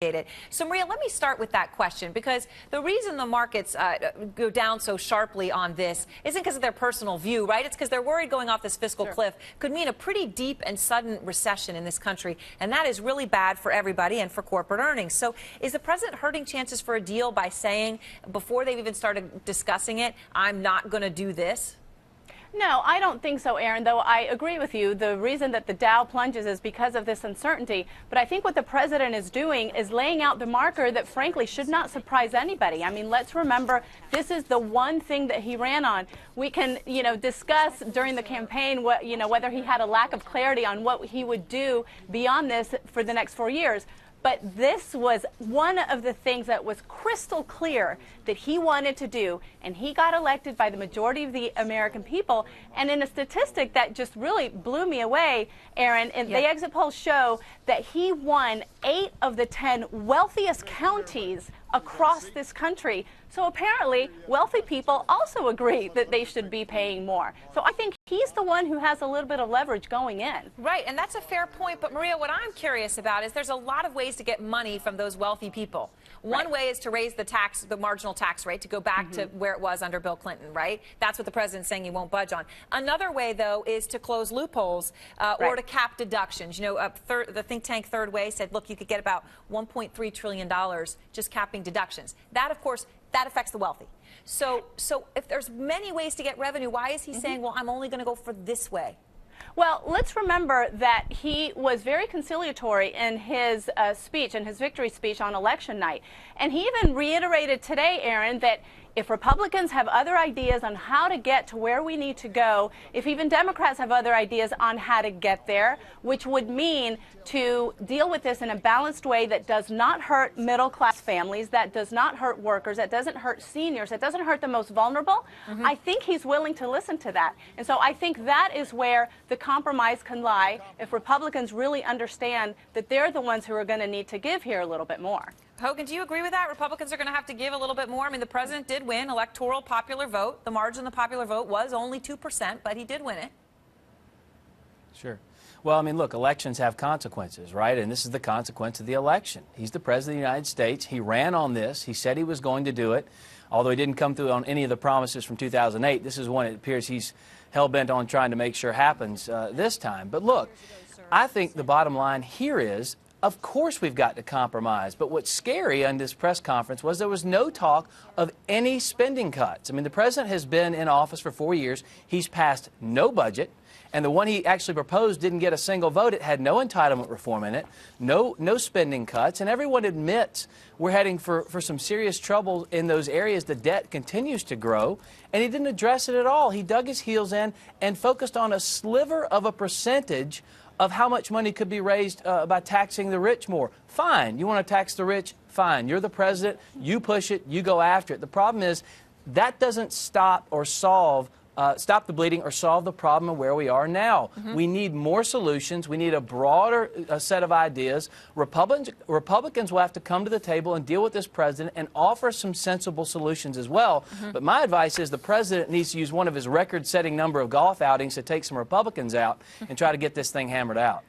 it. So, Maria, let me start with that question, because the reason the markets go down so sharply on this isn't because of their personal view, right? It's because they're worried going off this fiscal cliff could mean a pretty deep and sudden recession in this country, and that is really bad for everybody and for corporate earnings. So is the president hurting chances for a deal by saying, before they've even started discussing it, I'm not going to do this? No, I don't think so, Aaron, though I agree with you. The reason that the Dow plunges is because of this uncertainty. But I think what the president is doing is laying out the marker that, frankly, should not surprise anybody. I mean, let's remember, this is the one thing that he ran on. We can, discuss during the campaign whether he had a lack of clarity on what he would do beyond this for the next 4 years. But this was one of the things that was crystal clear that he wanted to do, and he got elected by the majority of the American people. And in a statistic that just really blew me away, Aaron, and the exit polls show that he won 8 of the 10 wealthiest counties across this country. So apparently, wealthy people also agree that they should be paying more. So I think he's the one who has a little bit of leverage going in. Right, and that's a fair point. But, Maria, what I'm curious about is there's a lot of ways to get money from those wealthy people. One way is to raise the marginal tax rate, to go back to where it was under Bill Clinton, right? That's what the president's saying he won't budge on. Another way, though, is to close loopholes or to cap deductions. The think tank Third Way said, look, you could get about $1.3 trillion just capping deductions. That, of course, that affects the wealthy. So if there's many ways to get revenue, why is he saying, well, I'm only going to go for this way? Well, let's remember that he was very conciliatory in his speech, in his victory speech on election night. And he even reiterated today, Aaron, that if Republicans have other ideas on how to get to where we need to go, if even Democrats have other ideas on how to get there, which would mean to deal with this in a balanced way that does not hurt middle-class families, that does not hurt workers, that doesn't hurt seniors, that doesn't hurt the most vulnerable, I think he's willing to listen to that. And so I think that is where the compromise can lie, if Republicans really understand that they're the ones who are going to need to give here a little bit more. Hogan, do you agree with that? Republicans are going to have to give a little bit more. I mean, the president did win electoral popular vote. The margin of the popular vote was only 2%, but he did win it. Sure. Well, I mean, look, elections have consequences, right? And this is the consequence of the election. He's the president of the United States. He ran on this. He said he was going to do it. Although he didn't come through on any of the promises from 2008, this is one it appears he's hell-bent on trying to make sure happens this time. But look, I think the bottom line here is, of course we've got to compromise, but what's scary on this press conference was there was no talk of any spending cuts. I mean, the president has been in office for 4 years. He's passed no budget, and the one he actually proposed didn't get a single vote. It had no entitlement reform in it, no spending cuts, and everyone admits we're heading for some serious trouble in those areas. The debt continues to grow, and he didn't address it at all. He dug his heels in and focused on a sliver of a percentage of how much money could be raised by taxing the rich more. Fine. You want to tax the rich? Fine. You're the president. You push it. You go after it. The problem is that doesn't stop or stop the bleeding or solve the problem of where we are now. We need more solutions. We need a broader set of ideas. Republicans will have to come to the table and deal with this president and offer some sensible solutions as well. But my advice is the president needs to use one of his record-setting number of golf outings to take some Republicans out and try to get this thing hammered out.